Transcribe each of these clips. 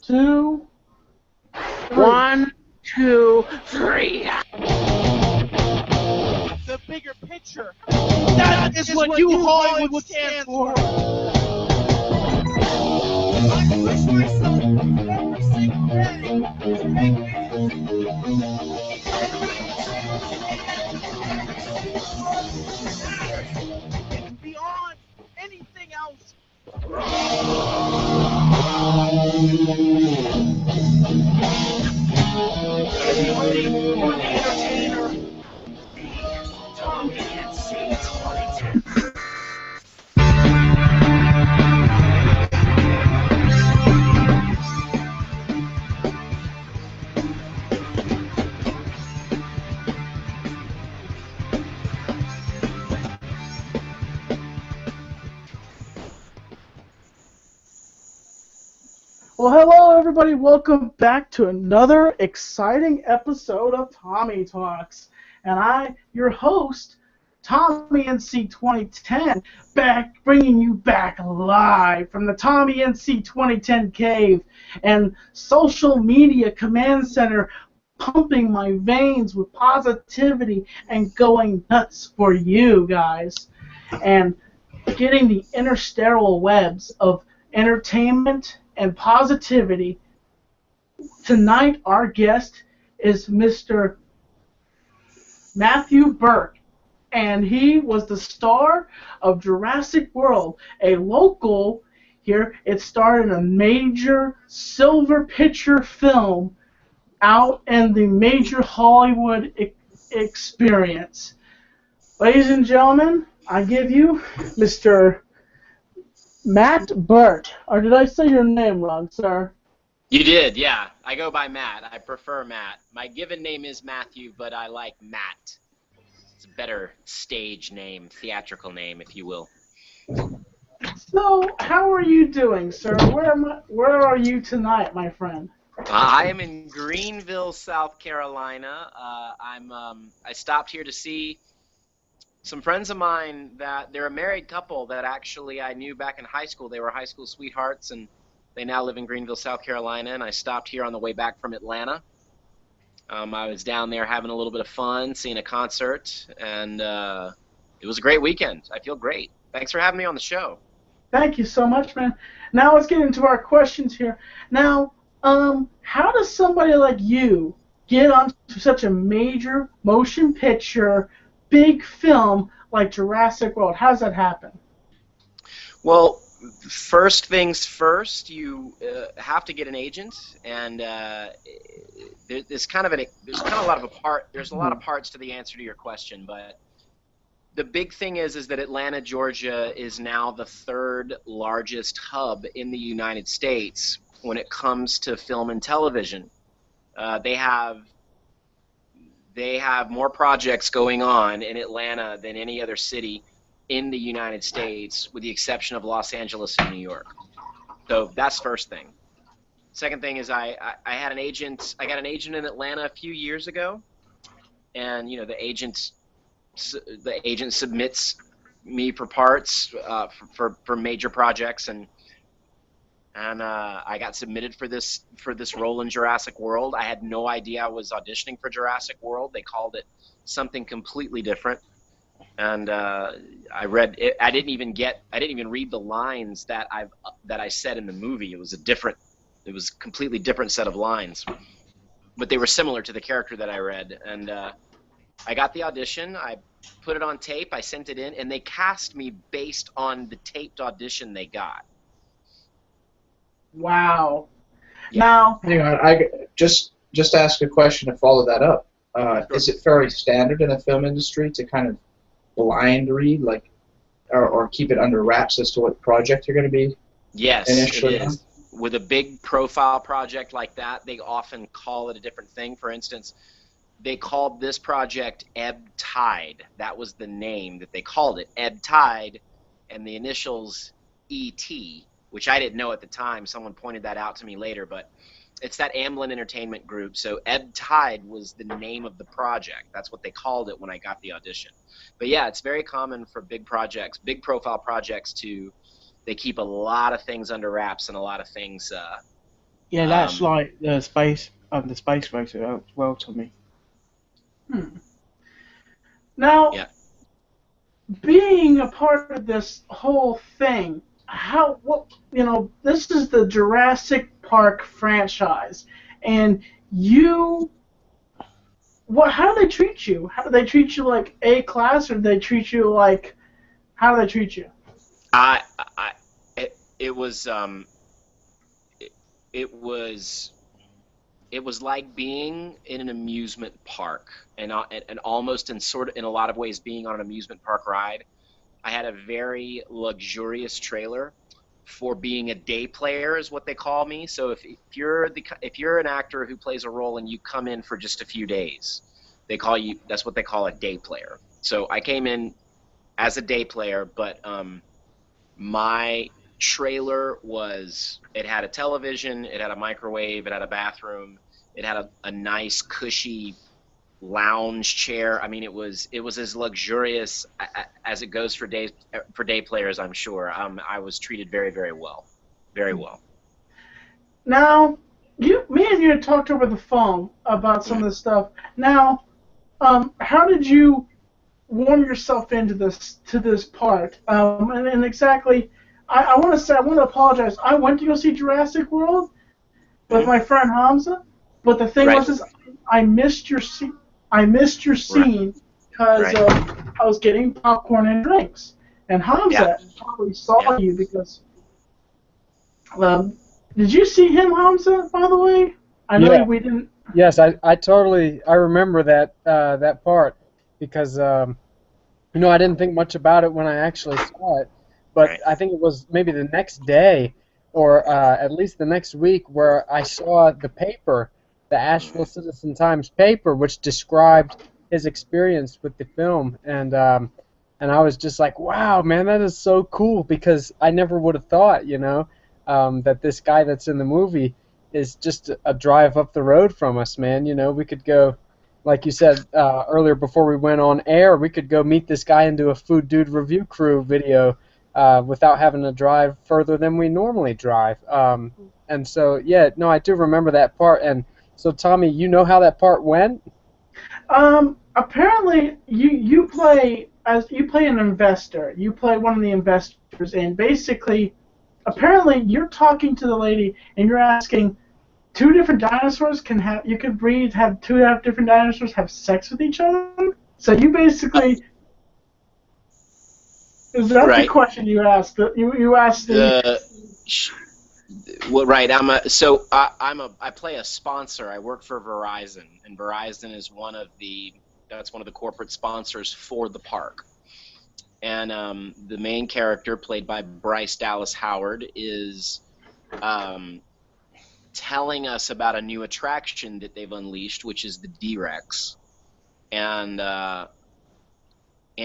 two, three. 1, 2, 3. The bigger picture. That is what you Hollywood stands for. I push myself every single day to make it's beyond anything else. Everybody for the entertainer, the Tommy and C 2010. Well, hello everybody. Welcome back to another exciting episode of Tommy Talks. And I, your host, Tommy NC 2010, back bringing you back live from the Tommy NC 2010 cave and social media command center, pumping my veins with positivity and going nuts for you guys, and getting the interstellar webs of entertainment and positivity. Tonight, our guest is Mr. Matthew Burke, and he was the star of Jurassic World, a local here. It starred in a major silver picture film out in the major Hollywood experience. Ladies and gentlemen, I give you Mr. Matt Burke. Or did I say your name wrong, sir? You did, yeah. I go by Matt. I prefer Matt. My given name is Matthew, but I like Matt. It's a better stage name, theatrical name, if you will. So, how are you doing, sir? Where are you tonight, my friend? I am in Greenville, South Carolina. I stopped here to see some friends of mine that they're a married couple that actually I knew back in high school. They were high school sweethearts, and they now live in Greenville, South Carolina, and I stopped here on the way back from Atlanta. I was down there having a little bit of fun, seeing a concert, and it was a great weekend. I feel great. Thanks for having me on the show. Thank you so much, man. Now let's get into our questions here. Now, how does somebody like you get onto such a major motion picture big film like Jurassic World? How does that happen? Well, first things first, you have to get an agent, and there's a lot of parts to the answer to your question, but the big thing is that Atlanta, Georgia is now the third largest hub in the United States when it comes to film and television. They have more projects going on in Atlanta than any other city in the United States, with the exception of Los Angeles and New York. So that's first thing. Second thing is I had an agent. I got an agent in Atlanta a few years ago, and you know the agent submits me for parts for major projects, and I got submitted for this role in Jurassic World. I had no idea I was auditioning for Jurassic World. They called it something completely different, and I read it. I didn't even read the lines that I said in the movie. It was a completely different set of lines, but they were similar to the character that I read. And I got the audition. I put it on tape. I sent it in, and they cast me based on the taped audition they got. Wow. Yeah. Now, hang on, I just ask a question to follow that up. Sure. Is it fairly standard in the film industry to kind of blind read, like, or keep it under wraps as to what project you're going to be? Yes, initially it is. With a big profile project like that, they often call it a different thing. For instance, they called this project Ebb Tide. That was the name that they called it, Ebb Tide, and the initials E.T., which I didn't know at the time. Someone pointed that out to me later, but it's that Amblin Entertainment Group. So Ebb Tide was the name of the project. That's what they called it when I got the audition. But yeah, it's very common for big projects, big profile projects, they keep a lot of things under wraps and a lot of things Yeah, that's like the space racer as well to me. Now, Yeah. being a part of this whole thing, this is the Jurassic Park franchise, and how do they treat you? How do they treat you like A class, or do they treat you like, how do they treat you? It was it was like being in an amusement park, and almost in a lot of ways being on an amusement park ride. I had a very luxurious trailer for being a day player, is what they call me. So if you're an actor who plays a role and you come in for just a few days, that's what they call a day player. So I came in as a day player, but my trailer it had a television, it had a microwave, it had a bathroom, it had a nice cushy lounge chair. I mean, it was as luxurious as it goes for day players, I'm sure. I was treated very, very well, very well. Now, me and you had talked over the phone about some of this stuff. Now, how did you warm yourself into this part? And exactly, I want to apologize. I went to go see Jurassic World with my friend Hamza, but the thing was, I missed your scene. Because I was getting popcorn and drinks, and Hamza probably saw you because. Did you see him, Hamza? By the way, I know we didn't. Yes, I remember that part because I didn't think much about it when I actually saw it, but I think it was maybe the next day or at least the next week where I saw the paper, the Asheville Citizen-Times paper, which described his experience with the film, and I was just like, wow, man, that is so cool, because I never would have thought, that this guy that's in the movie is just a drive up the road from us, man. We could go, like you said earlier before we went on air, we could go meet this guy and do a Food Dude Review Crew video without having to drive further than we normally drive. And so, I do remember that part. And so, Tommy, you know how that part went? Apparently, you play an investor. You play one of the investors, and basically, apparently, you're talking to the lady, and you're asking, two different dinosaurs have two different dinosaurs have sex with each other. So you basically, is that the question you asked? You asked the. Well, right. I play a sponsor. I work for Verizon, and Verizon is one of the corporate sponsors for the park. And the main character, played by Bryce Dallas Howard, is telling us about a new attraction that they've unleashed, which is the D-Rex, and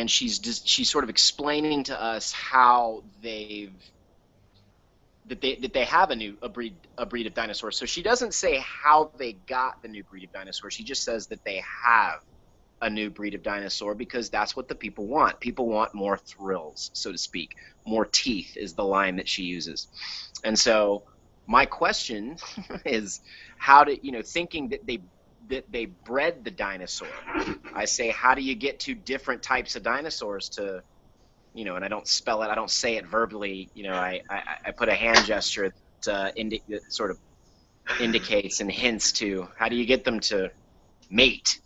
she's sort of explaining to us how they have a breed of dinosaurs. So she doesn't say how they got the new breed of dinosaurs. She just says that they have a new breed of dinosaur because that's what the people want. People want more thrills, so to speak. More teeth is the line that she uses. And so my question is, thinking that they bred the dinosaur, I say, how do you get two different types of dinosaurs to, and I don't spell it, I don't say it verbally, I put a hand gesture that sort of indicates and hints to how do you get them to mate.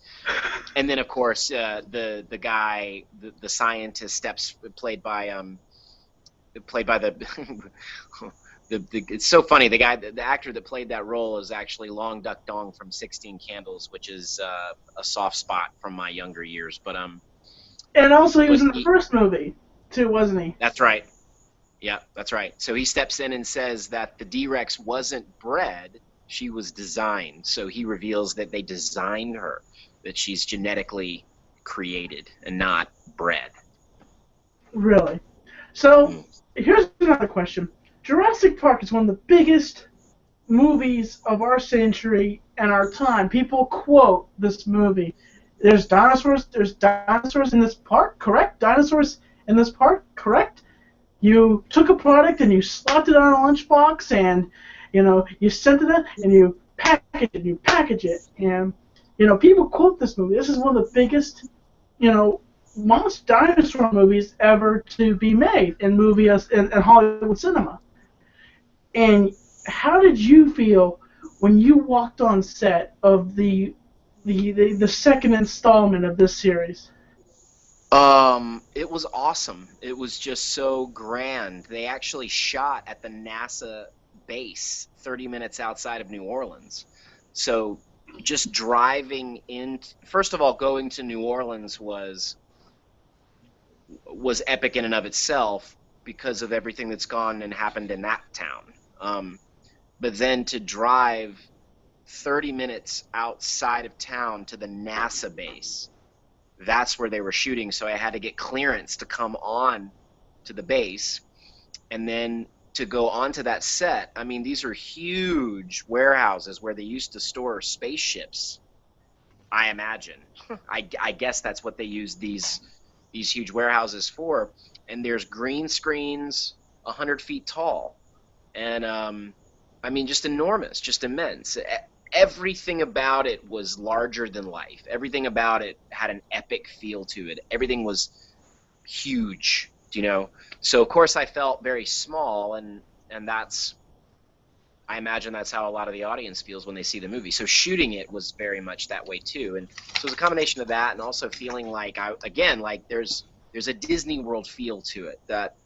And then, of course, the guy, the scientist, played by the it's so funny. The actor that played that role is actually Long Duck Dong from 16 Candles, which is a soft spot from my younger years. But and also he was in the first movie too, wasn't he? That's right. Yeah, that's right. So he steps in and says that the D-Rex wasn't bred; she was designed. So he reveals that they designed her, that she's genetically created and not bred. Really? So here's another question. Jurassic Park is one of the biggest movies of our century and our time. People quote this movie. There's dinosaurs in this park, correct? Dinosaurs in this park, correct? You took a product and you slapped it on a lunchbox and You send it in and you package it, and people quote this movie. This is one of the biggest, monster dinosaur movies ever to be made in Hollywood cinema. And how did you feel when you walked on set of the second installment of this series? It was awesome. It was just so grand. They actually shot at the NASA base 30 minutes outside of New Orleans. So just driving in, first of all, going to New Orleans was epic in and of itself because of everything that's gone and happened in that town. But then to drive 30 minutes outside of town to the NASA base, that's where they were shooting, so I had to get clearance to come on to the base, and then to go onto that set. I mean, these are huge warehouses where they used to store spaceships, I imagine. I guess that's what they use these huge warehouses for. And there's green screens 100 feet tall, and I mean, just enormous, just immense. Everything about it was larger than life. Everything about it had an epic feel to it. Everything was huge, So of course I felt very small, and I imagine that's how a lot of the audience feels when they see the movie. So shooting it was very much that way too, and so it was a combination of that and also feeling like there's a Disney World feel to it, that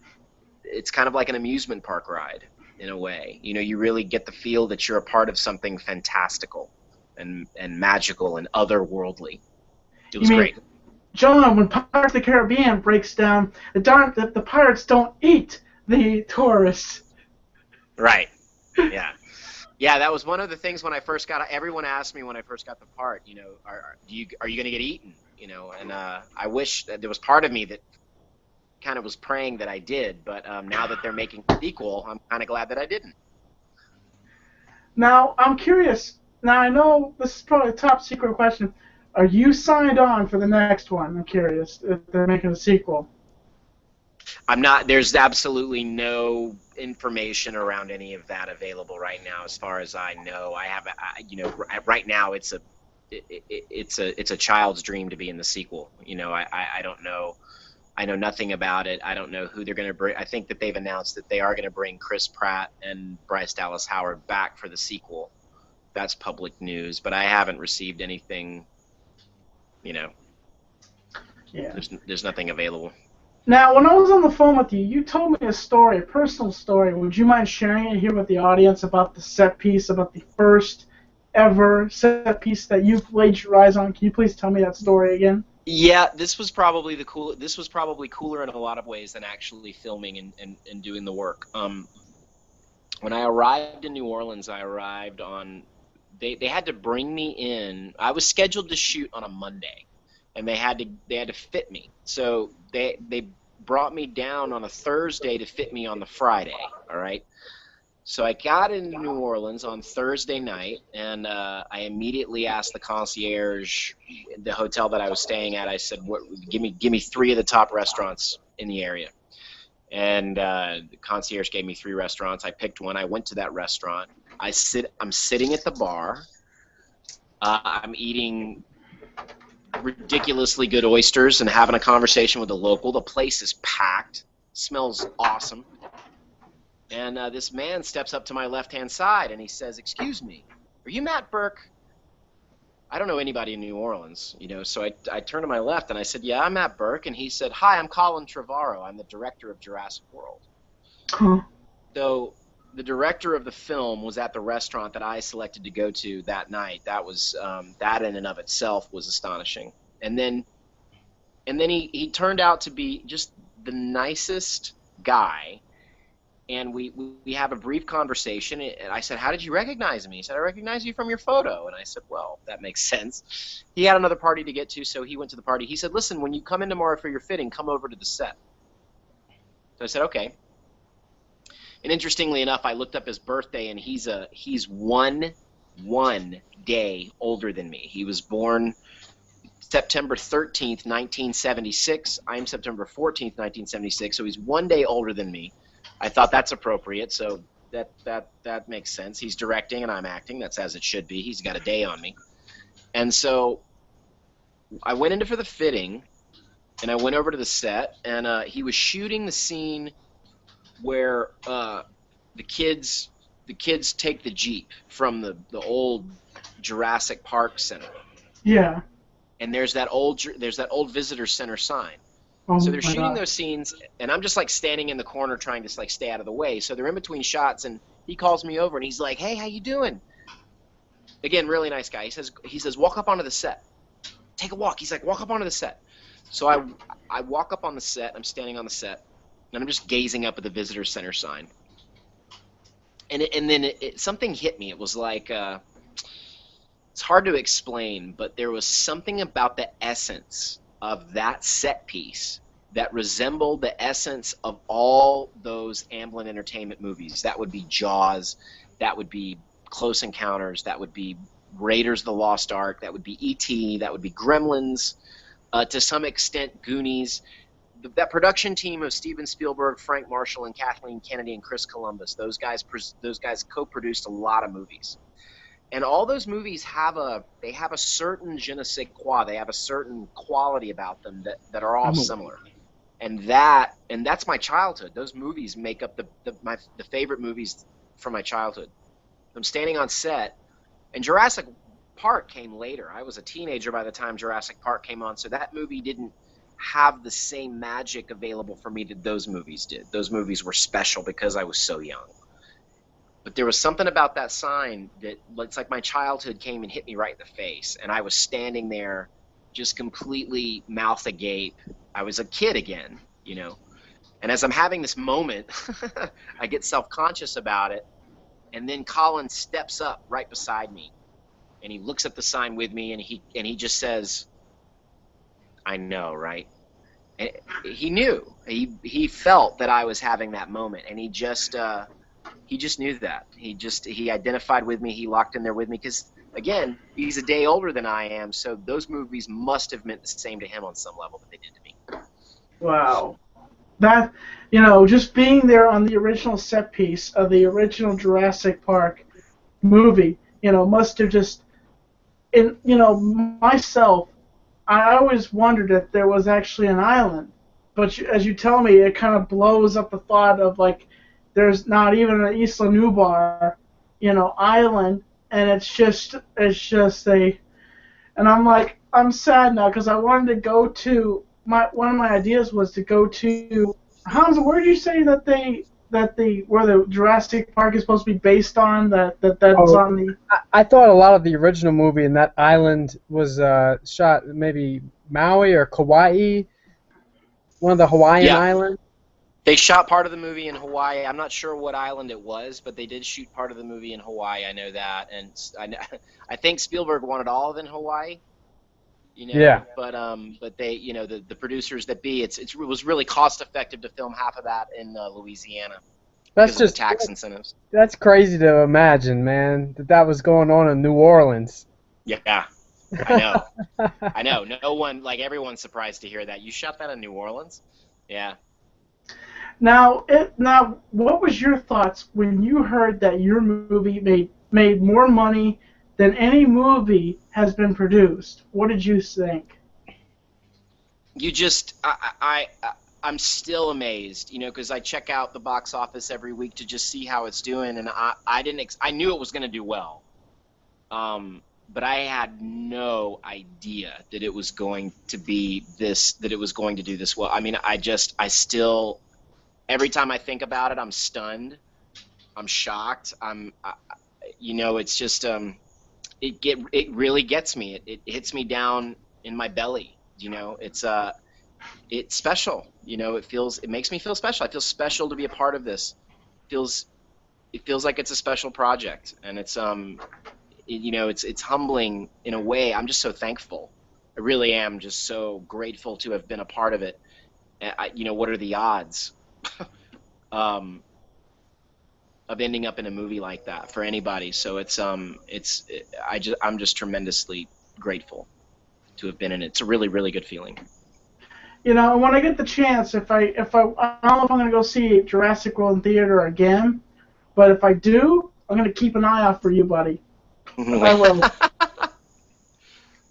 it's kind of like an amusement park ride. In a way, you really get the feel that you're a part of something fantastical and magical and otherworldly. It was great. John, when Pirates of the Caribbean breaks down, the pirates don't eat the tourists. Right. Yeah. Yeah, that was one of the things when I first got. Everyone asked me when I first got the part, are you going to get eaten? And I wish that there was part of me that kind of was praying that I did, but now that they're making a sequel, I'm kind of glad that I didn't. Now, I'm curious. Now, I know this is probably a top secret question. Are you signed on for the next one? I'm curious if they're making a sequel. I'm not. There's absolutely no information around any of that available right now, as far as I know. Right now it's a child's dream to be in the sequel. I don't know. I know nothing about it. I don't know who they're going to bring. I think that they've announced that they are going to bring Chris Pratt and Bryce Dallas Howard back for the sequel. That's public news, but I haven't received anything. Yeah. There's nothing available. Now, when I was on the phone with you, you told me a personal story. Would you mind sharing it here with the audience about the set piece, about the first ever set piece that you've laid your eyes on? Can you please tell me that story again? Yeah, this was probably cooler in a lot of ways than actually filming and doing the work. When I arrived in New Orleans, I arrived on. They had to bring me in. I was scheduled to shoot on a Monday, and they had to fit me. So they brought me down on a Thursday to fit me on the Friday. All right. So I got into New Orleans on Thursday night, and I immediately asked the concierge, the hotel that I was staying at. I said, "Give me 3 of the top restaurants in the area." And the concierge gave me 3 restaurants. I picked one. I went to that restaurant. I'm sitting at the bar. I'm eating ridiculously good oysters and having a conversation with a local. The place is packed. Smells awesome. And this man steps up to my left-hand side, and he says, "Excuse me, are you Matt Burke?" I don't know anybody in New Orleans, so I turned to my left, and I said, "Yeah, I'm Matt Burke." And he said, "Hi, I'm Colin Trevorrow. I'm the director of Jurassic World." Huh. So the director of the film was at the restaurant that I selected to go to that night. That was that in and of itself was astonishing. And then he turned out to be just the nicest guy. And we have a brief conversation, and I said, "How did you recognize me?" He said, "I recognize you from your photo." And I said, "Well, that makes sense." He had another party to get to, so he went to the party. He said, "Listen, when you come in tomorrow for your fitting, come over to the set." So I said, "Okay." And interestingly enough, I looked up his birthday, and he's one day older than me. He was born September 13th, 1976. I'm September 14th, 1976, so he's 1 day older than me. I thought that's appropriate, so that makes sense. He's directing and I'm acting. That's as it should be. He's got a day on me. And so I went into for the fitting, and I went over to the set, and he was shooting the scene where the kids take the Jeep from the old Jurassic Park Center. Yeah. And there's that old visitor center sign. Oh So they're my shooting God. those scenes, and I'm just like standing in the corner trying to like stay out of the way. So they're in between shots, and he calls me over, and he's like, "Hey, how you doing?" Again, really nice guy. He says, "Walk up onto the set. Take a walk." He's like, "Walk up onto the set." So I walk up on the set. I'm standing on the set, and I'm just gazing up at the visitor center sign. And then something hit me. It was like it's hard to explain, but there was something about the essence of that set piece that resembled the essence of all those Amblin Entertainment movies. That would be Jaws, that would be Close Encounters, that would be Raiders of the Lost Ark, that would be E.T., that would be Gremlins, to some extent Goonies. That production team of Steven Spielberg, Frank Marshall, and Kathleen Kennedy and Chris Columbus, those guys co-produced a lot of movies. And all those movies have a certain je ne sais quoi. They have a certain quality about them that are all similar. And that's my childhood. Those movies make up the favorite movies from my childhood. I'm standing on set, and Jurassic Park came later. I was a teenager by the time Jurassic Park came on, so that movie didn't have the same magic available for me that those movies did. Those movies were special because I was so young. But there was something about that sign that it's like my childhood came and hit me right in the face, and I was standing there just completely mouth agape. I was a kid again, you know. And as I'm having this moment, I get self-conscious about it, and then Colin steps up right beside me, and he looks at the sign with me, and he just says, "I know, right?" And he knew. He felt that I was having that moment, and he just knew that. He identified with me. He locked in there with me because, again, he's a day older than I am, so those movies must have meant the same to him on some level that they did to me. Wow. That, just being there on the original set piece of the original Jurassic Park movie, must have just, myself, I always wondered if there was actually an island. But as you tell me, it kind of blows up the thought of, like, there's not even an Isla Nublar, island, and it's just a, and I'm like, I'm sad now because I wanted to go to, one of my ideas was to go to, Hans, where did you say that where the Jurassic Park is supposed to be based on, that's on the... I thought a lot of the original movie in that island was shot maybe Maui or Kauai, one of the Hawaiian islands. They shot part of the movie in Hawaii. I'm not sure what island it was, but they did shoot part of the movie in Hawaii. I know that, and I think Spielberg wanted all of it in Hawaii. Yeah. But they, the producers that it was really cost effective to film half of that in Louisiana. That's just tax incentives. That's crazy to imagine, man. That was going on in New Orleans. Yeah, I know. I know. No one, like, everyone's surprised to hear that. You shot that in New Orleans? Yeah. Now, what was your thoughts when you heard that your movie made more money than any movie has been produced? What did you think? I'm still amazed, because I check out the box office every week to just see how it's doing, and I knew it was going to do well, but I had no idea that it was going to do this well. I mean, I still, every time I think about it, I'm stunned, I'm shocked, it's just, it really gets me. It hits me down in my belly. It's special. It makes me feel special. I feel special to be a part of this. It feels like it's a special project, and it's it's humbling in a way. I'm just so thankful. I really am just so grateful to have been a part of it. What are the odds of ending up in a movie like that for anybody? So I'm just tremendously grateful to have been in it. It's a really, really good feeling. When I get the chance, I don't know if I'm going to go see Jurassic World in theater again, But if I do, I'm gonna keep an eye out for you, buddy. I will.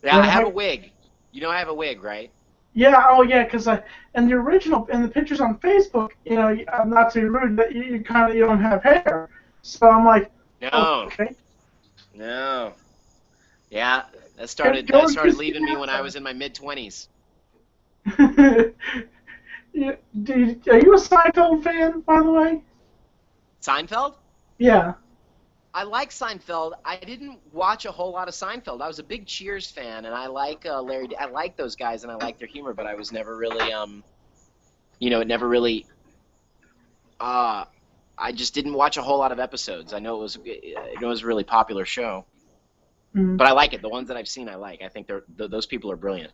Yeah, I have a wig. You know I have a wig, right? Yeah, oh yeah, because in the original, in the pictures on Facebook, I'm not too rude, that you kind of you don't have hair, so I'm like, No. okay. No. Yeah, that Go and started kiss leaving me me when I outside. was in my mid-20s. Yeah, are you a Seinfeld fan, by the way? Seinfeld? Yeah. I like Seinfeld. I didn't watch a whole lot of Seinfeld. I was a big Cheers fan, and I like Larry. I like those guys, and I like their humor, but I was never really, it never really. I just didn't watch a whole lot of episodes. I know it was a really popular show, Mm. but I like it. The ones that I've seen, I like. I think those people are brilliant.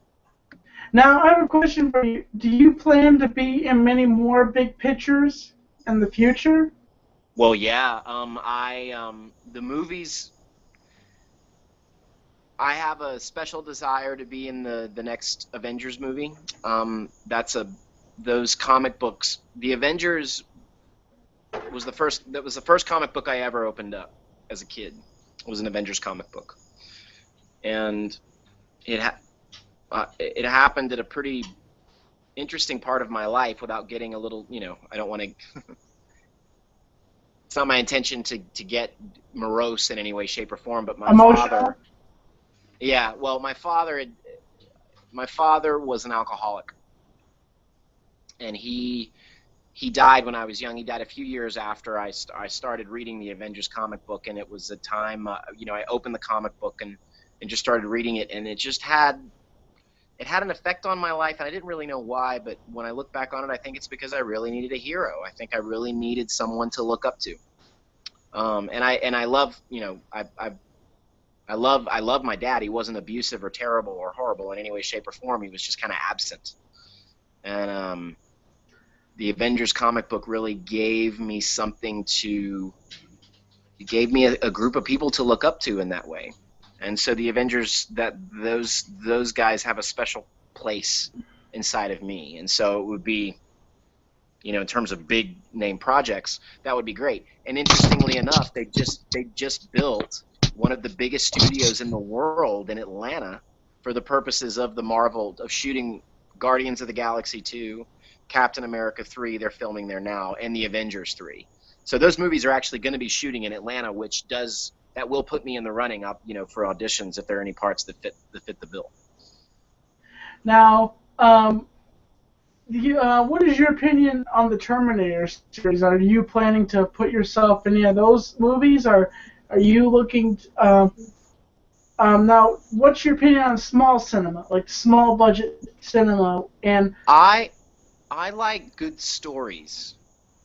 Now I have a question for you. Do you plan to be in many more big pictures in the future? Well, yeah. The movies. I have a special desire to be in the next Avengers movie. Those comic books. The Avengers was the first. That was the first comic book I ever opened up as a kid. It was an Avengers comic book, and it happened at a pretty interesting part of my life. Without getting a little, I don't want to. It's not my intention to get morose in any way, shape, or form. But my Emotional? father. Yeah, well, my father was an alcoholic, and he died when I was young. He died a few years after I started reading the Avengers comic book, and it was a time, I opened the comic book and just started reading it, and it just had an effect on my life, and I didn't really know why, but when I look back on it, I think it's because I really needed a hero. I think I really needed someone to look up to, and I love, I love my dad. He wasn't abusive or terrible or horrible in any way, shape, or form. He was just kind of absent. And the Avengers comic book really gave me something to. It gave me a group of people to look up to in that way. And so the Avengers, those guys have a special place inside of me. And so it would be, in terms of big name projects, that would be great. And interestingly enough, they just built one of the biggest studios in the world in Atlanta for the purposes of of shooting Guardians of the Galaxy 2, Captain America 3, they're filming there now, and the Avengers 3. So those movies are actually going to be shooting in Atlanta, that will put me in the running up, for auditions if there are any parts that fit the bill. Now, what is your opinion on the Terminator series? Are you planning to put yourself in any of those movies, or are you looking? Now, what's your opinion on small cinema, like small budget cinema? And I like good stories,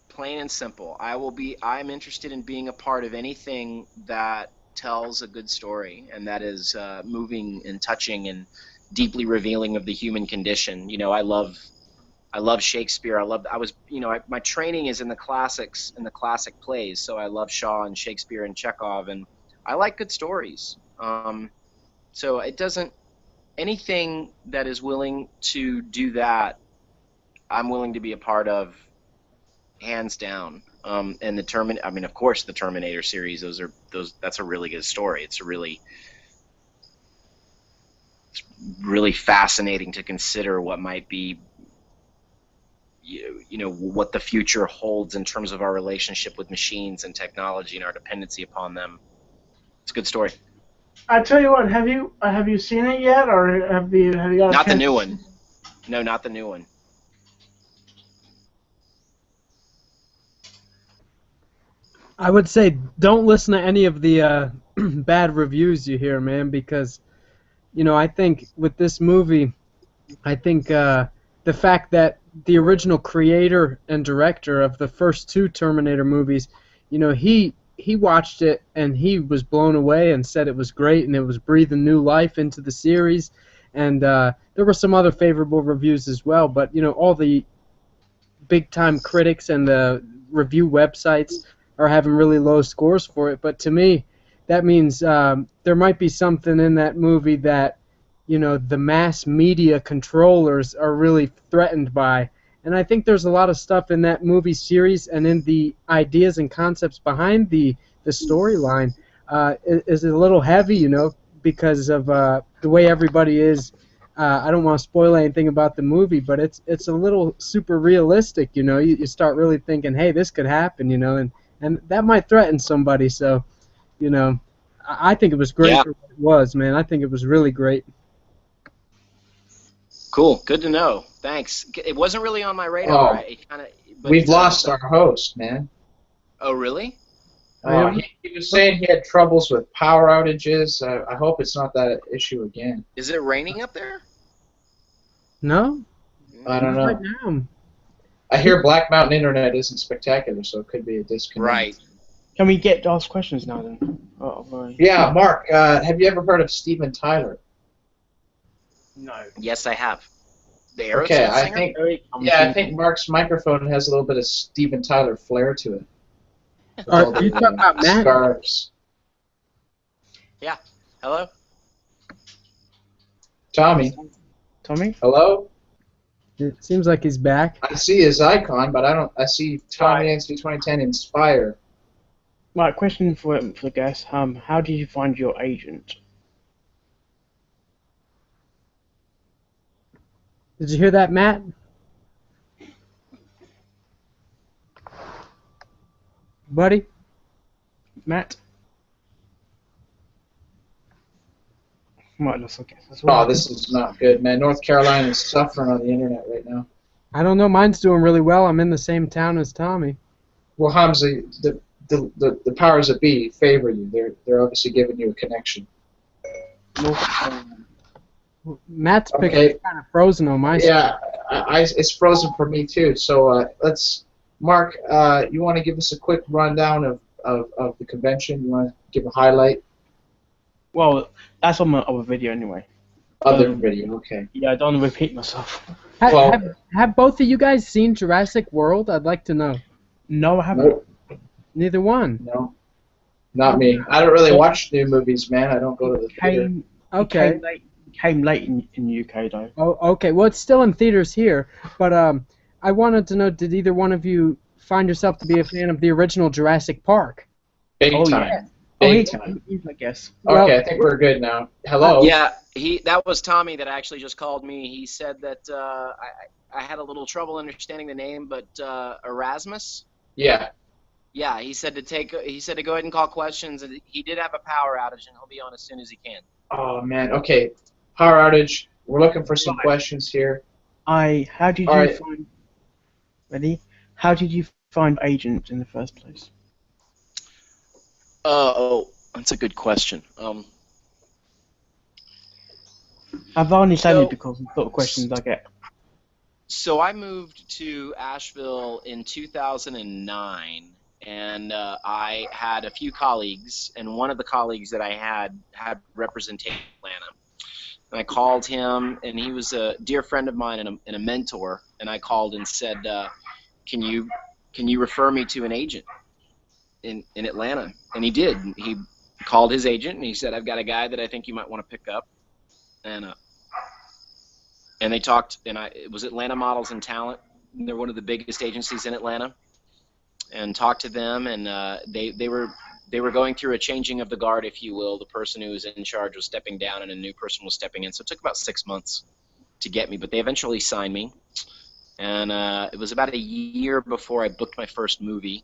plain and simple. I'm interested in being a part of anything that tells a good story, and that is moving and touching and deeply revealing of the human condition. I love Shakespeare. My training is in the classics, in the classic plays, so I love Shaw and Shakespeare and Chekhov, and I like good stories. So anything that is willing to do that, I'm willing to be a part of, hands down. And of course, the Terminator series. That's a really good story. It's really fascinating to consider what might be, what the future holds in terms of our relationship with machines and technology and our dependency upon them. It's a good story. I tell you what, have you seen it yet, or have you got a Not chance the new one. No, not the new one. I would say don't listen to any of the bad reviews you hear, man, because I think with this movie, I think the fact that the original creator and director of the first two Terminator movies, he watched it and he was blown away and said it was great and it was breathing new life into the series. And there were some other favorable reviews as well, but all the big-time critics and the review websites are having really low scores for it. But to me, that means there might be something in that movie that the mass media controllers are really threatened by, And I think there's a lot of stuff in that movie series and in the ideas and concepts behind the storyline is a little heavy, you know, because of the way everybody is. I don't want to spoil anything about the movie, but it's a little super realistic, you know. You start really thinking, hey, this could happen, you know, and that might threaten somebody. So, you know, I think it was great Yeah. for what it was, man. I think it was really great. Cool. Good to know. Thanks. It wasn't really on my radar. Oh, It kinda, we've lost our host, man. Oh, really? He was saying he had troubles with power outages. I hope it's not that issue again. Is it raining up there? No? I don't Not know. right now. I hear Black Mountain Internet isn't spectacular, so it could be a disconnect. Right. Can we get to ask questions now then? Oh, right. Yeah, Mark, have you ever heard of Steven Tyler? No. Yes, I have. The Okay, Aerosmith I singer? think Very I think Mark's microphone has a little bit of Steven Tyler flair to it. With all Are you talking about Matt? scarves. Hello? Tommy, Tommy? hello? It seems like he's back. I see his icon, but I see Tommy NC 2010 Inspire. Right, question for the guest. How did you find your agent? Did you hear that, Matt? Buddy? Matt? Might lost a guess as well. Oh, this is not good, man. North Carolina is suffering on the internet right now. I don't know. Mine's doing really well. I'm in the same town as Tommy. Well, Hamza, the powers that be favor you. They're obviously giving you a connection. North Carolina. Matt's picture Okay. is kind of frozen on my screen. Yeah, it's frozen for me too. So let's, Mark, you want to give us a quick rundown of the convention? You want to give a highlight? Well, that's on my other video anyway. Other video, okay. Yeah, I don't want to repeat myself. Well- Have both of you guys seen Jurassic World? I'd like to know. No, I haven't. Nope, Neither one. no, not me. I don't really watch new movies, man. I don't go to the theater. Okay. Came late in UK though. Oh, okay. Well, it's still in theaters here, but I wanted to know: did either one of you find yourself to be a fan of the original Jurassic Park? Big Oh, time. yeah. Big Oh, time. I guess. Well- Okay, I think we're good now. Hello. Yeah, that was Tommy that actually just called me. He said that I had a little trouble understanding the name, but Erasmus? Yeah. Yeah, he said to go ahead and call questions, and he did have a power outage, and he'll be on as soon as he can. Oh man. Okay. Power outage. We're looking for some questions here. How did you All right. find? Ready? How did you find agent in the first place? That's a good question. I've only said So- it because of the sort of questions I get. So I moved to Asheville in 2009, and I had a few colleagues, and one of the colleagues that I had representation in Atlanta. And I called him, and he was a dear friend of mine and a mentor. And I called and said, "Can you refer me to an agent in Atlanta?" And he did. He called his agent, and he said, "I've got a guy that I think you might want to pick up." And they talked, and it was Atlanta Models and Talent. They're one of the biggest agencies in Atlanta. And talked to them, and they were going through a changing of the guard, if you will. The person who was in charge was stepping down, and a new person was stepping in. So it took about 6 months to get me, but they eventually signed me. And it was about a year before I booked my first movie,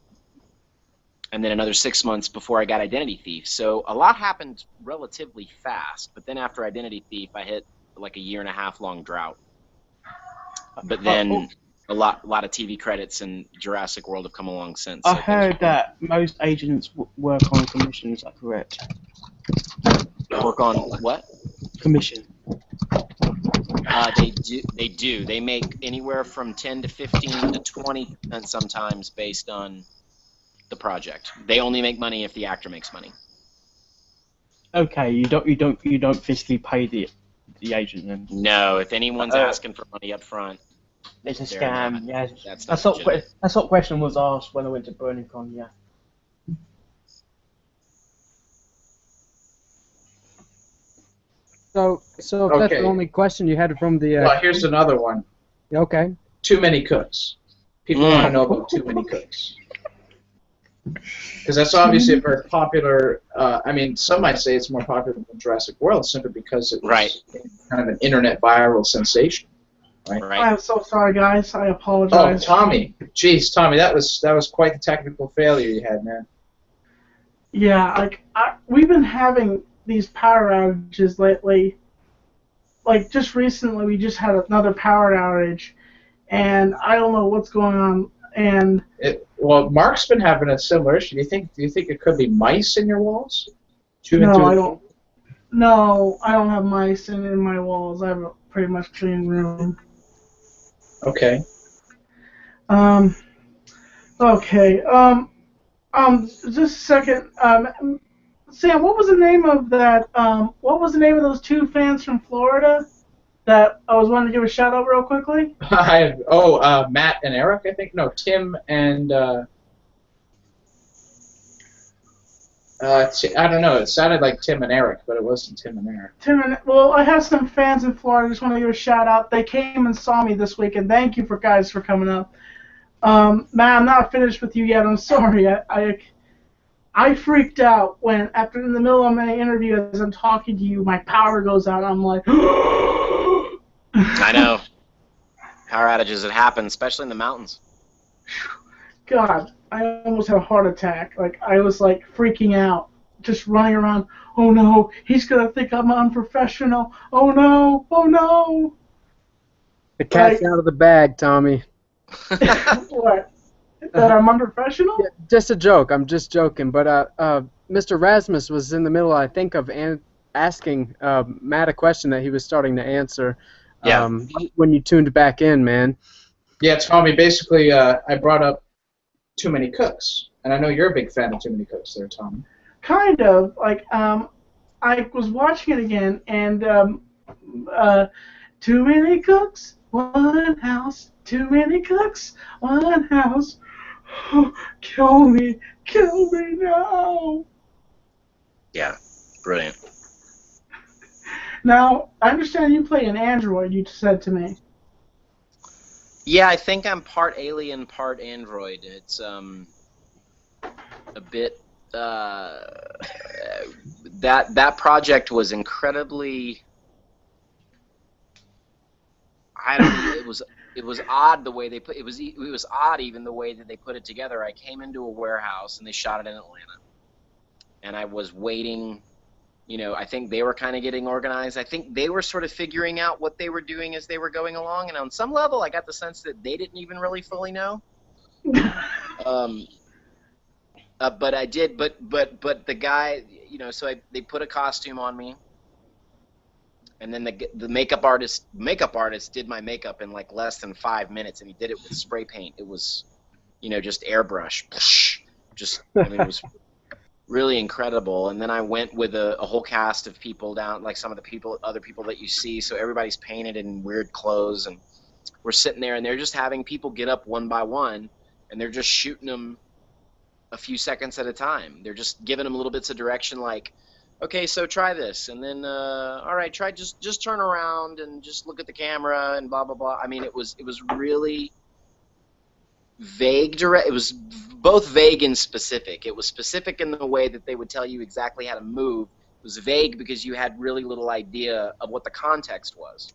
and then another 6 months before I got Identity Thief. So a lot happened relatively fast, but then after Identity Thief, I hit like a 1.5 year long drought. But then a lot of TV credits and Jurassic World have come along since. I so heard that most agents work on commission. Is that correct? Work on what? Commission. They do. They make anywhere from 10 to 15 to 20% sometimes based on the project. They only make money if the actor makes money. Okay, you don't physically pay the agent then. No, if anyone's asking for money up front, It's a they're scam. not- Yeah, that's that's not what legitimate. that's what question was asked when I went to BurningCon. Yeah. So if that's Okay. the only question you had from the. Well, here's another one. Okay. Too Many Cooks. People want to know about Too Many Cooks. Because that's obviously a very popular. I mean, some might say it's more popular than Jurassic World simply because it was kind of an internet viral sensation. Right. I am so sorry, guys. I Oh, apologize. Tommy. Jeez, Tommy, that was quite the technical failure you had, man. Yeah, like we've been having these power outages lately. Like just recently, we just had another power outage, and I don't know what's going on. And well, Mark's been having a similar issue. Do you think it could be mice in your walls? No, I don't. No, I don't have mice in my walls. I have a pretty much clean room. Okay. Okay. Just a second. Sam, what was the name of that? What was the name of those two fans from Florida that I was wanting to give a shout out real quickly? Matt and Eric, I think. No, Tim and. I don't know. It sounded like Tim and Eric, but it wasn't Tim and Eric. Well, I have some fans in Florida. I just want to give a shout out. They came and saw me this week, and thank you guys for coming up. Matt, I'm not finished with you yet. I'm sorry. I freaked out when, after in the middle of my interview, as I'm talking to you, my power goes out. I'm like, I know. Power outages, it happens, especially in the mountains. God, I almost had a heart attack. Like, I was, like, freaking out, just running around. Oh, no, he's going to think I'm unprofessional. Oh, no, oh, no. The cat's out of the bag, Tommy. What? That I'm unprofessional? Yeah, just a joke. I'm just joking. But Mr. Rasmus was in the middle, I think, of asking Matt a question that he was starting to answer when you tuned back in, man. Yeah, Tommy, basically, I brought up Too Many Cooks. And I know you're a big fan of Too Many Cooks there, Tommy. Kind of. Like, I was watching it again, and too many cooks, one house. Too many cooks, one house. Oh, kill me now. Yeah, brilliant. Now, I understand you play an android, you said to me. Yeah, I think I'm part alien, part android. It's a bit that project was incredibly. I don't know. It was odd the way they put it was odd even the way that they put it together. I came into a warehouse and they shot it in Atlanta, and I was waiting. You know, I think they were kind of getting organized. I think they were sort of figuring out what they were doing as they were going along, and on some level, I got the sense that they didn't even really fully know. But I did. But the guy, you know, so they put a costume on me. And then the makeup artist did my makeup in like less than 5 minutes, and he did it with spray paint. It was, you know, just airbrush. I mean, it was really incredible. And then I went with a whole cast of people down, like some of the other people that you see. So everybody's painted in weird clothes, and we're sitting there, and they're just having people get up one by one, and they're just shooting them a few seconds at a time. They're just giving them little bits of direction, like, okay, so try this, and then all right, try just turn around and just look at the camera and blah blah blah. I mean, it was really vague. It was both vague and specific. It was specific in the way that they would tell you exactly how to move. It was vague because you had really little idea of what the context was.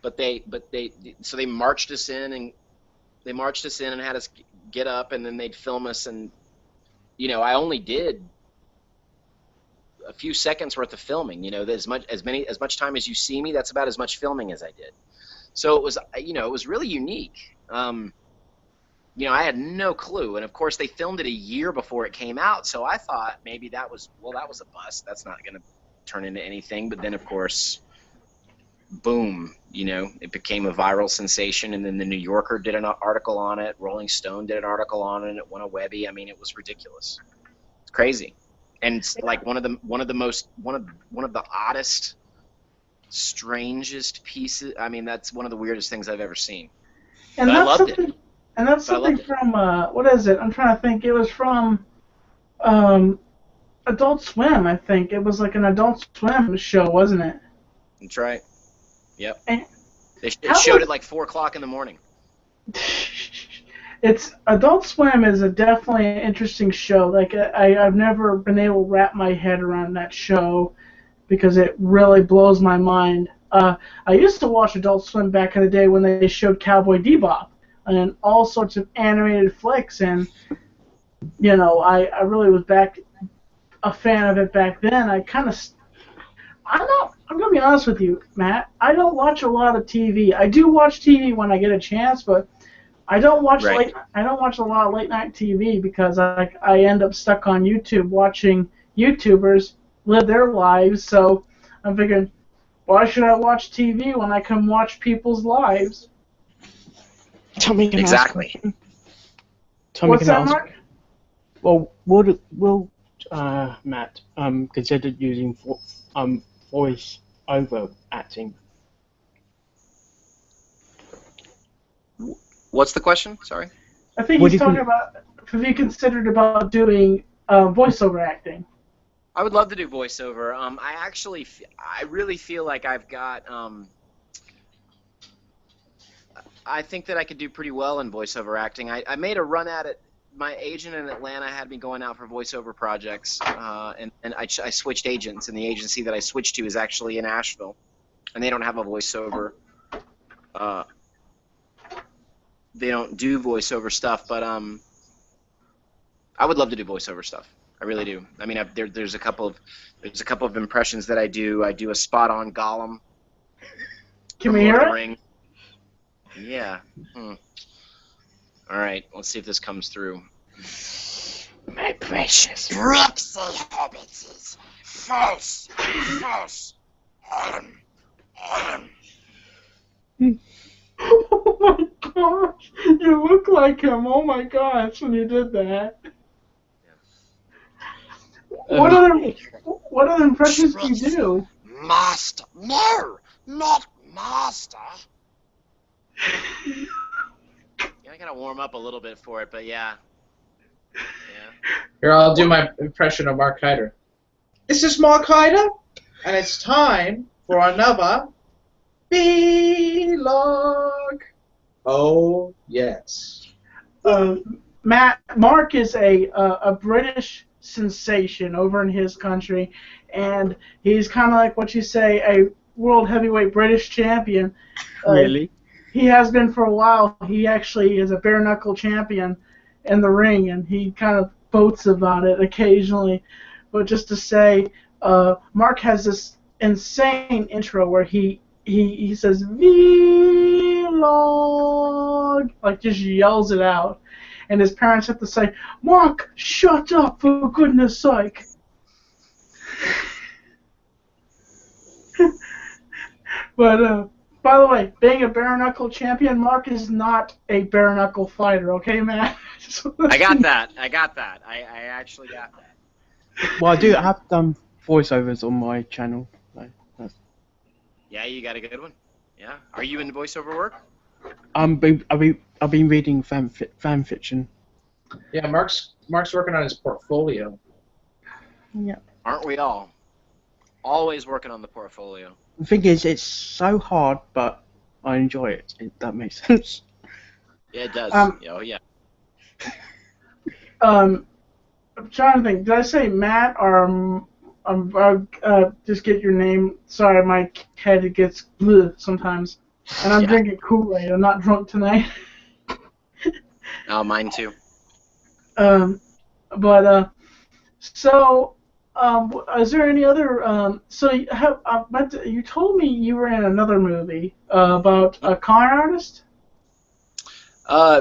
But they marched us in and had us get up, and then they'd film us, and you know, I only did a few seconds worth of filming. You know, as much time as you see me, that's about as much filming as I did. So it was, you know, it was really unique. You know, I had no clue, and of course they filmed it a year before it came out. So I thought maybe that was a bust. That's not going to turn into anything. But then of course, boom, you know, it became a viral sensation, and then the New Yorker did an article on it. Rolling Stone did an article on it. It won a Webby. I mean, it was ridiculous. It's crazy. And it's like one of the oddest, strangest pieces. I mean, that's one of the weirdest things I've ever seen. And but that's I loved something, it. And that's something from what is it? I'm trying to think. It was from Adult Swim, I think. It was like an Adult Swim show, wasn't it? That's right. Yep. They showed it like 4 o'clock in the morning. It's Adult Swim is definitely an interesting show. Like I've never been able to wrap my head around that show because it really blows my mind. I used to watch Adult Swim back in the day when they showed Cowboy Bebop and all sorts of animated flicks, and you know I really was a fan of it back then. I'm gonna be honest with you, Matt. I don't watch a lot of TV. I do watch TV when I get a chance, but I don't watch I don't watch a lot of late night TV because I end up stuck on YouTube watching YouTubers live their lives. So I'm thinking, why should I watch TV when I can watch people's lives? Tommy can Exactly. Ask, Tommy What's can that, ask, Mark? Well, will Matt consider using voice over acting? What's the question? Sorry. I think What he's do you talking about have you considered about doing voiceover acting? I would love to do voiceover. I really feel like I've got. I think that I could do pretty well in voiceover acting. I made a run at it. My agent in Atlanta had me going out for voiceover projects, and I switched agents, and the agency that I switched to is actually in Asheville, and they don't have a voiceover. They don't do voiceover stuff, but I would love to do voiceover stuff. I really do. I mean, there's a couple of impressions that I do. I do a spot on Gollum. Can we hear it? Ring. Yeah. All right. Let's see if this comes through. My precious Rexy Hobbitses. False. Oh my gosh! You look like him. Oh my gosh! When you did that. What other impressions do you do? Master. No, not master. Yeah, I gotta warm up a little bit for it, but yeah. Here, I'll do my impression of Mark Hyder. This is Mark Hyder, and it's time for another vlog. Oh, yes. Mark is a British sensation over in his country, and he's kind of like what you say, a world heavyweight British champion. Really? He has been for a while. He actually is a bare knuckle champion in the ring, and he kind of boasts about it occasionally. But just to say, Mark has this insane intro where he says vlog, like just yells it out, and his parents have to say, Mark, shut up for goodness sake. But by the way, being a bare knuckle champion, Mark is not a bare knuckle fighter. Okay, Matt. I got that. I actually got that. Well, I do have done voiceovers on my channel. Yeah, you got a good one. Yeah. Are you into voiceover work? I've been reading fan fiction. Yeah, Mark's working on his portfolio. Yeah. Aren't we all? Always working on the portfolio. The thing is, it's so hard, but I enjoy it. If that makes sense. Yeah, it does. Oh yeah. I'm trying to think. Did I say Matt or just get your name? Sorry, my head gets bleh sometimes, and I'm drinking Kool-Aid. I'm not drunk tonight. Oh, mine too. Is there any other? You told me you were in another movie about a con artist.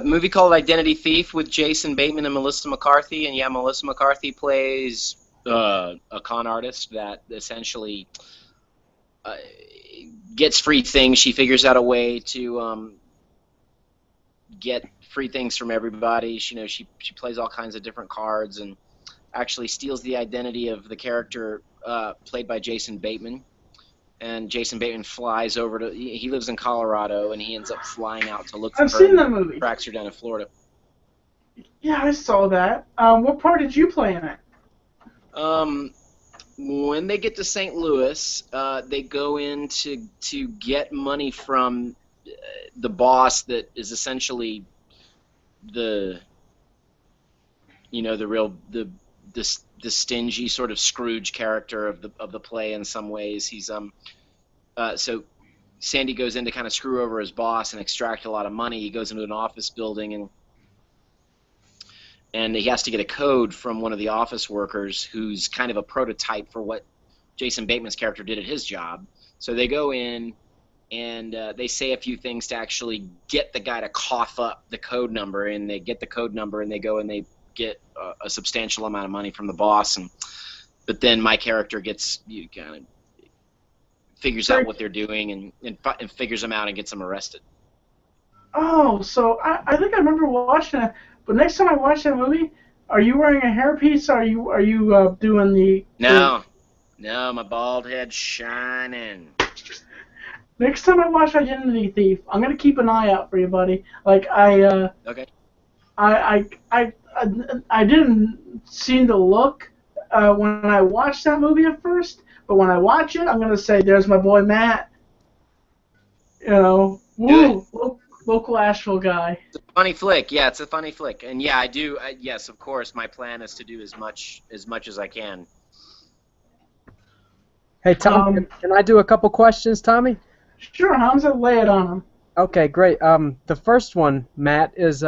Movie called Identity Thief with Jason Bateman and Melissa McCarthy, and yeah, Melissa McCarthy plays a con artist that essentially gets free things. She figures out a way to get free things from everybody. She plays all kinds of different cards and actually steals the identity of the character played by Jason Bateman. And Jason Bateman flies over to. He lives in Colorado, and he ends up flying out to look for her. I've seen that movie. Tracks her down in Florida. Yeah, I saw that. What part did you play in it? When they get to St. Louis, they go in to get money from the boss that is essentially the the stingy sort of Scrooge character of the play in some ways. He's so Sandy goes in to kind of screw over his boss and extract a lot of money. He goes into an office building and he has to get a code from one of the office workers who's kind of a prototype for what Jason Bateman's character did at his job. So they go in and they say a few things to actually get the guy to cough up the code number, and they get the code number and they go and they get a substantial amount of money from the boss. But then my character kind of figures out what they're doing and figures them out and gets them arrested. Oh, so I think I remember watching it, but next time I watch that movie, are you wearing a hairpiece? Or are you doing the? No, my bald head's shining. Next time I watch Identity Thief, I'm gonna keep an eye out for you, buddy. Like okay. I didn't seem to look when I watched that movie at first, but when I watch it, I'm gonna say, "There's my boy Matt." You know, woo, local Asheville guy. It's a funny flick. Yeah, it's a funny flick, and yeah, I do. Yes, of course, my plan is to do as much as I can. Hey, Tom, can I do a couple questions, Tommy? Sure, Hamza, lay it on him. Okay, great. The first one, Matt, is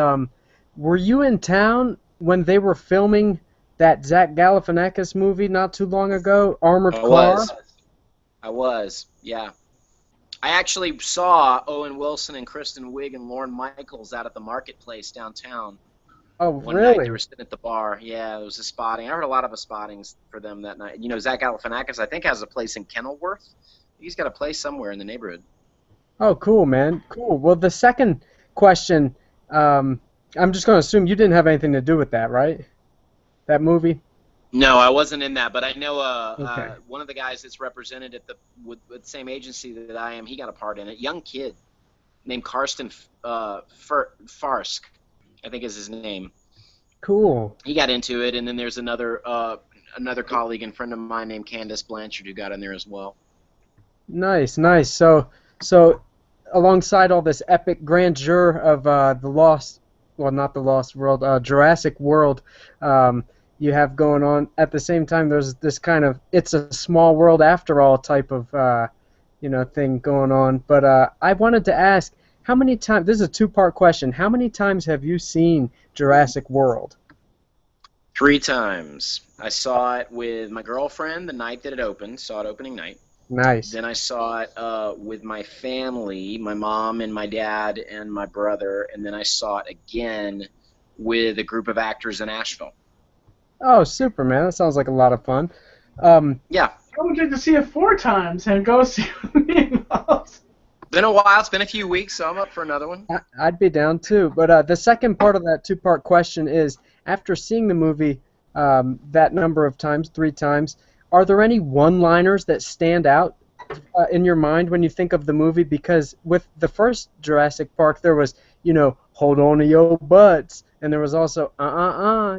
were you in town when they were filming that Zach Galifianakis movie not too long ago, Armored Car? I was, yeah. I actually saw Owen Wilson and Kristen Wiig and Lorne Michaels out at the marketplace downtown. Oh, One really? night they were sitting at the bar. Yeah, it was a spotting. I heard a lot of spottings for them that night. You know, Zach Galifianakis, I think, has a place in Kenilworth. He's got a place somewhere in the neighborhood. Oh, cool, man. Cool. Well, the second question, I'm just going to assume you didn't have anything to do with that, right? That movie? No, I wasn't in that, but I know Okay. one of the guys that's represented with the same agency that I am. He got a part in it. Young kid named Karsten Farsk, I think is his name. Cool. He got into it, and then there's another colleague and friend of mine named Candace Blanchard who got in there as well. Nice, nice. So alongside all this epic grandeur of not the Lost World, Jurassic World, you have going on at the same time. There's this kind of it's a small world after all type of thing going on. But I wanted to ask, how many times? This is a two-part question. How many times have you seen Jurassic World? 3 times. I saw it with my girlfriend the night that it opened. Saw it opening night. Nice. Then I saw it with my family, my mom and my dad and my brother, and then I saw it again with a group of actors in Asheville. Oh, super, man. That sounds like a lot of fun. Yeah. I would like to see it 4 times and go see me. Been a while. It's been a few weeks, so I'm up for another one. I'd be down too. But the second part of that two-part question is, after seeing the movie that number of times, 3 times, are there any one-liners that stand out in your mind when you think of the movie? Because with the first Jurassic Park, there was, hold on to your butts. And there was also,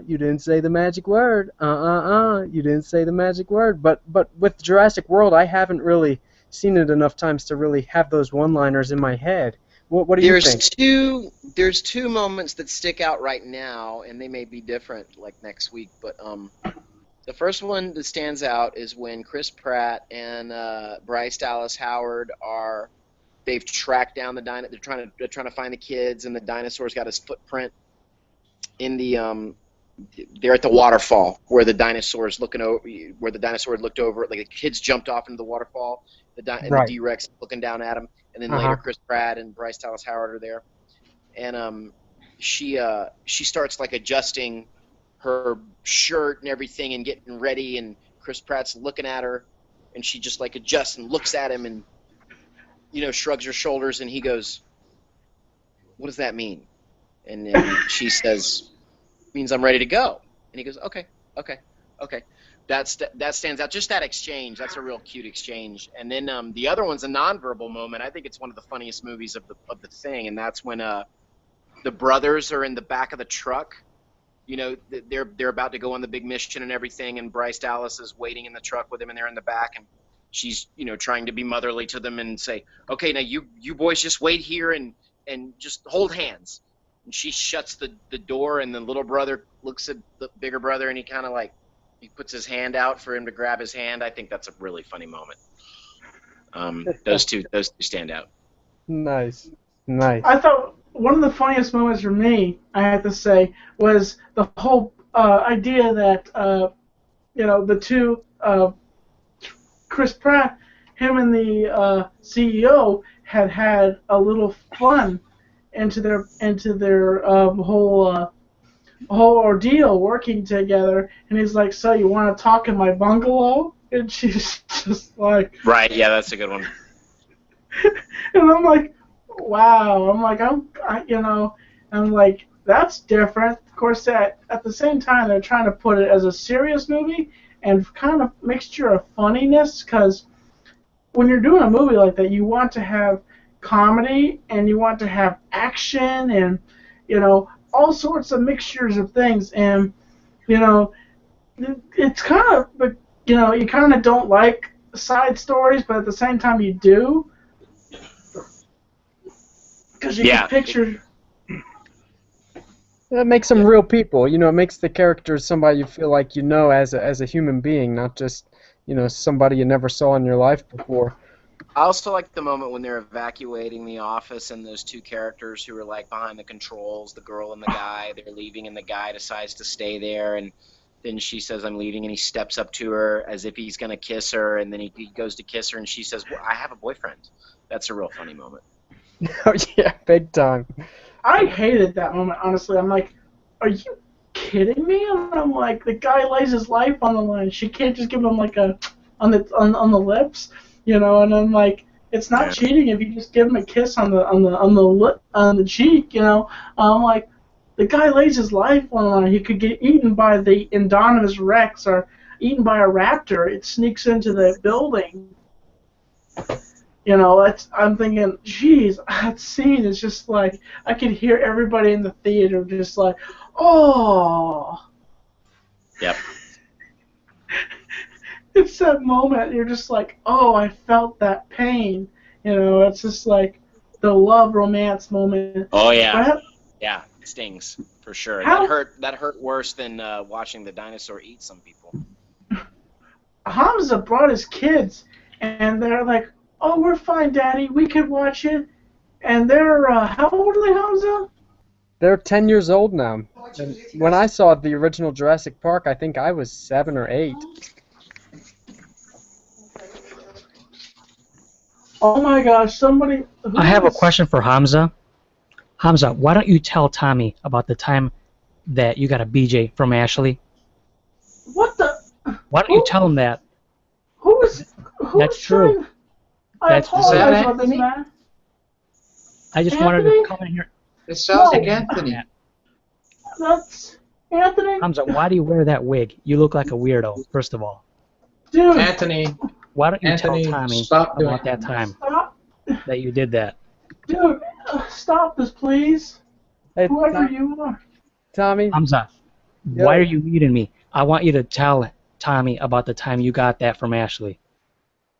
you didn't say the magic word. You didn't say the magic word. But with Jurassic World, I haven't really seen it enough times to really have those one-liners in my head. What do you think? There's 2 moments that stick out right now, and they may be different like next week. But the first one that stands out is when Chris Pratt and Bryce Dallas Howard they've tracked down the dinosaur. They're trying to find the kids, and the dinosaur's got his footprint in the they're at the waterfall where the dinosaur's looking over, where the dinosaur looked over, like the kids jumped off into the waterfall, and Right. the D-Rex looking down at him, and then later Chris Pratt and Bryce Dallas Howard are there, and she starts like adjusting her shirt and everything and getting ready, and Chris Pratt's looking at her, and she just like adjusts and looks at him and shrugs her shoulders, and he goes, "What does that mean?" And then she says, "Means I'm ready to go." And he goes, "Okay." That stands out. Just that exchange. That's a real cute exchange. And then the other one's a nonverbal moment. I think it's one of the funniest movies of the thing, and that's when the brothers are in the back of the truck. They're about to go on the big mission and everything, and Bryce Dallas is waiting in the truck with him, and they're in the back, and she's trying to be motherly to them and say, okay, now you boys just wait here and just hold hands. And she shuts the door, and the little brother looks at the bigger brother, and he kind of like, he puts his hand out for him to grab his hand. I think that's a really funny moment. Those two stand out. Nice. Nice. I thought one of the funniest moments for me, I have to say, was the whole idea that the two Chris Pratt, him and the CEO had a little fun into their whole ordeal working together, and he's like, so you want to talk in my bungalow? And she's just like, right, yeah, that's a good one. and I'm like, wow. I'm like, that's different. Of course, at the same time, they're trying to put it as a serious movie and kind of mixture of funniness, because when you're doing a movie like that, you want to have comedy and you want to have action and all sorts of mixtures of things, and it's kind of, but you kind of don't like side stories, but at the same time you do, because you can picture. That makes them real people. It makes the characters somebody you feel like as a human being, not just somebody you never saw in your life before. I also like the moment when they're evacuating the office and those two characters who are like behind the controls, the girl and the guy, they're leaving and the guy decides to stay there, and then she says, I'm leaving, and he steps up to her as if he's going to kiss her, and then he goes to kiss her and she says, well, I have a boyfriend. That's a real funny moment. Oh yeah, big time. I hated that moment, honestly. I'm like, are you kidding me? And I'm like, the guy lays his life on the line. She can't just give him like a on the lips, and I'm like, it's not cheating if you just give him a kiss on the cheek, I'm like, the guy lays his life on the line. He could get eaten by the Indominus Rex or eaten by a raptor. It sneaks into the building. I'm thinking, geez, that scene is just like, I could hear everybody in the theater just like, oh. Yep. It's that moment, you're just like, oh, I felt that pain. It's just like the love romance moment. Oh, yeah. But, yeah, it stings, for sure. How, that hurt worse than watching the dinosaur eat some people. Hamza brought his kids, and they're like, oh, we're fine, Daddy. We could watch it. And they're, how old are they, Hamza? They're 10 years old now. And when I saw the original Jurassic Park, I think I was 7 or 8. Oh my gosh, somebody... I have a question for Hamza. Hamza, why don't you tell Tommy about the time that you got a BJ from Ashley? What the... Why don't you tell him that? That's true. I apologize about this, man. I just wanted to come in here. It sounds like Anthony. That's Anthony. Hamza, why do you wear that wig? You look like a weirdo, first of all. Dude. Anthony. Why don't you tell Tommy about that time that you did that? Dude, stop this, please. Hey, whoever you are. Tommy. Hamza, why are you muting me? I want you to tell Tommy about the time you got that from Ashley.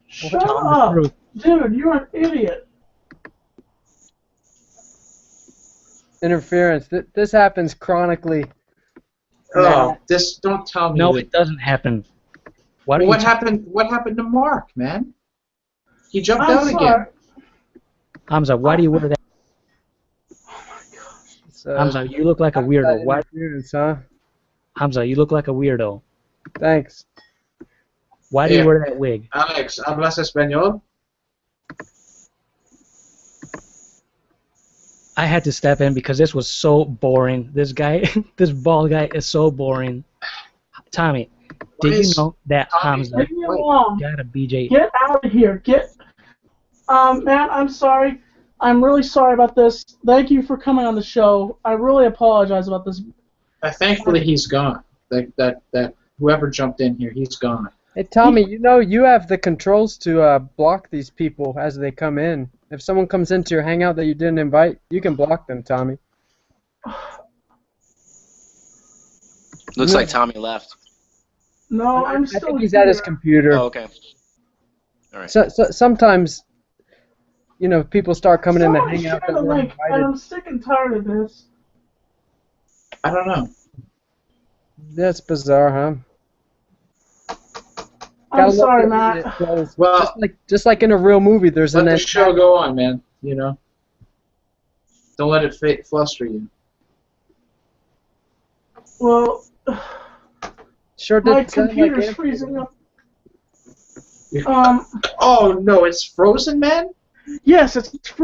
Shut up. Dude, you're an idiot. Interference. This happens chronically. Oh, don't tell me. No, it doesn't happen. What happened to Mark, man? He jumped out again. Hamza, why do you wear that? Oh my gosh. Hamza, you look like a weirdo. Why? Huh? Hamza, you look like a weirdo. Thanks. Why do you wear that wig? Alex, ¿hablas español? I had to step in because this was so boring. This guy, this bald guy is so boring. Tommy, did you know that Hamza got a BJ? Get out of here. Matt, I'm sorry. I'm really sorry about this. Thank you for coming on the show. I really apologize about this. Thankfully, he's gone. That whoever jumped in here, he's gone. Hey, Tommy, you have the controls to block these people as they come in. If someone comes into your hangout that you didn't invite, you can block them, Tommy. Looks like Tommy left. No, I'm still I think he's here. at his computer. Oh, okay. All right. So sometimes, people start coming in to hang out. Share the link, and I'm sick and tired of this. I don't know. That's bizarre, huh? I'm Gotta sorry, look Matt. at it, Well, just like in a real movie, there's let an the show go on, man. Don't let it fluster you. Well, sure my did sound like computer's Anthony. freezing up. Oh no, it's frozen, man. Yes, it's freezing.